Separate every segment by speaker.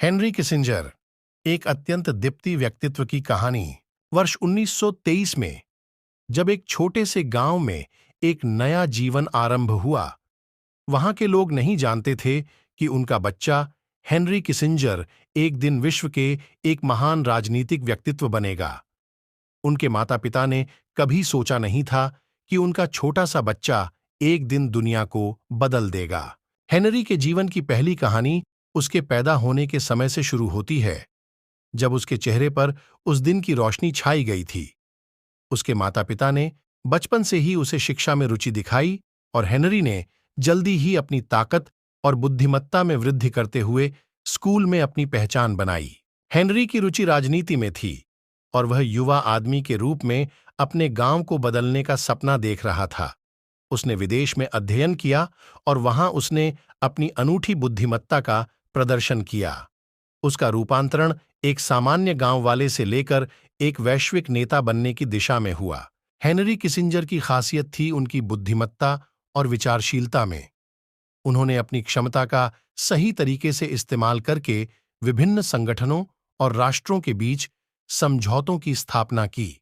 Speaker 1: Henry Kissinger, एक अत्यंत दीप्ति व्यक्तित्व की कहानी। वर्ष 1923 में जब एक छोटे से गांव में एक नया जीवन आरंभ हुआ, वहां के लोग नहीं जानते थे कि उनका बच्चा हेनरी किसिंजर एक दिन विश्व के एक महान राजनीतिक व्यक्तित्व बनेगा। उनके माता-पिता ने कभी सोचा नहीं था कि उनका छोटा सा बच्चा एक दिन दुनिया को बदल देगा। हेनरी के जीवन की पहली कहानी उसके पैदा होने के समय से शुरू होती है, जब उसके चेहरे पर उस दिन की रोशनी छाई गई थी। उसके माता-पिता ने बचपन से ही उसे शिक्षा में रुचि दिखाई और हेनरी ने जल्दी ही अपनी ताकत और बुद्धिमत्ता में वृद्धि करते हुए स्कूल में अपनी पहचान बनाई। हेनरी की रुचि राजनीति में थी और वह युवा आदमी के रूप में अपने गांव को बदलने का सपना देख रहा था। उसने विदेश में अध्ययन किया और वहां उसने अपनी अनूठी बुद्धिमत्ता का प्रदर्शन किया। उसका रूपांतरण एक सामान्य गांव वाले से लेकर एक वैश्विक नेता बनने की दिशा में हुआ। हेनरी किसिंजर की खासियत थी उनकी बुद्धिमत्ता और विचारशीलता में। उन्होंने अपनी क्षमता का सही तरीके से इस्तेमाल करके विभिन्न संगठनों और राष्ट्रों के बीच समझौतों की स्थापना की।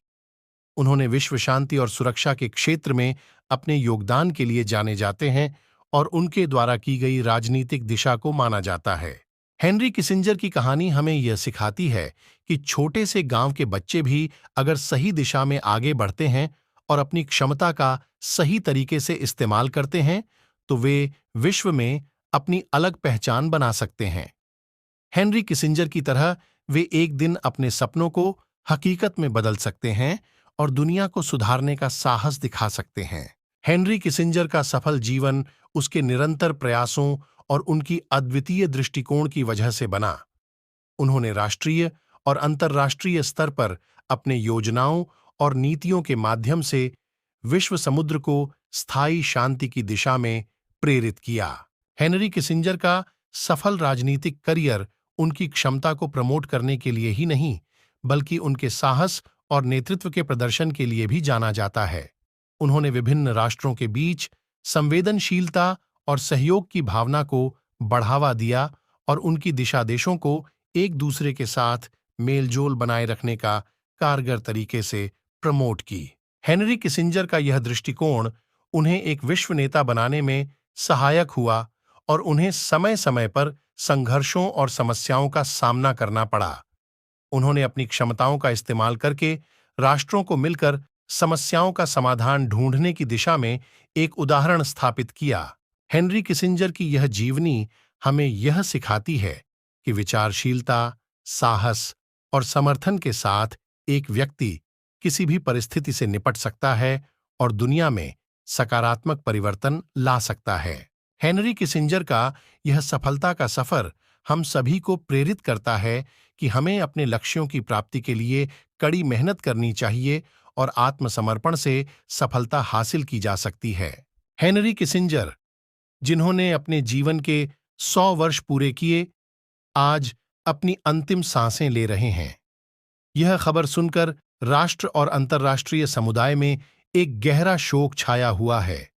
Speaker 1: उन्होंने विश्व शांति और सुरक्षा के क्षेत्र में अपने योगदान के लिए जाने जाते हैं और उनके द्वारा की गई राजनीतिक दिशा को माना जाता है। हेनरी किसिंजर की कहानी हमें यह सिखाती है कि छोटे से गांव के बच्चे भी अगर सही दिशा में आगे बढ़ते हैं और अपनी क्षमता का सही तरीके से इस्तेमाल करते हैं, तो वे विश्व में अपनी अलग पहचान बना सकते हैं। हेनरी किसिंजर की तरह वे एक दिन अपने सपनों को हकीकत में बदल सकते हैं और दुनिया को सुधारने का साहस दिखा सकते हैं। हेनरी किसिंजर का सफल जीवन उसके निरंतर प्रयासों और उनकी अद्वितीय दृष्टिकोण की वजह से बना। उन्होंने राष्ट्रीय और अंतर्राष्ट्रीय स्तर पर अपने योजनाओं और नीतियों के माध्यम से विश्व समुद्र को स्थायी शांति की दिशा में प्रेरित किया। हेनरी किसिंजर का सफल राजनीतिक करियर उनकी क्षमता को प्रमोट करने के लिए ही नहीं, बल्कि उनके साहस और नेतृत्व के प्रदर्शन के लिए भी जाना जाता है। उन्होंने विभिन्न राष्ट्रों के बीच संवेदनशीलता और सहयोग की भावना को बढ़ावा दिया और उनकी दिशा देशों को एक दूसरे के साथ मेलजोल बनाए रखने का कारगर तरीके से प्रमोट की। हेनरी किसिंजर का यह दृष्टिकोण उन्हें एक विश्व नेता बनाने में सहायक हुआ और उन्हें समय-समय पर संघर्षों और समस्याओं का सामना करना पड़ा। उन्होंने अपनी क्षमताओं का इस्तेमाल करके राष्ट्रों को मिलकर समस्याओं का समाधान ढूंढने की दिशा में एक उदाहरण स्थापित किया। हेनरी किसिंजर की यह जीवनी हमें यह सिखाती है कि विचारशीलता, साहस और समर्थन के साथ एक व्यक्ति किसी भी परिस्थिति से निपट सकता है और दुनिया में सकारात्मक परिवर्तन ला सकता है। हेनरी किसिंजर का यह सफलता का सफर हम सभी को प्रेरित करता है कि हमें अपने लक्ष्यों की प्राप्ति के लिए कड़ी मेहनत करनी चाहिए और आत्मसमर्पण से सफलता हासिल की जा सकती है। हेनरी किसिंजर, जिन्होंने अपने जीवन के 100 वर्ष पूरे किए, आज अपनी अंतिम सांसें ले रहे हैं। यह खबर सुनकर राष्ट्र और अंतर्राष्ट्रीय समुदाय में एक गहरा शोक छाया हुआ है।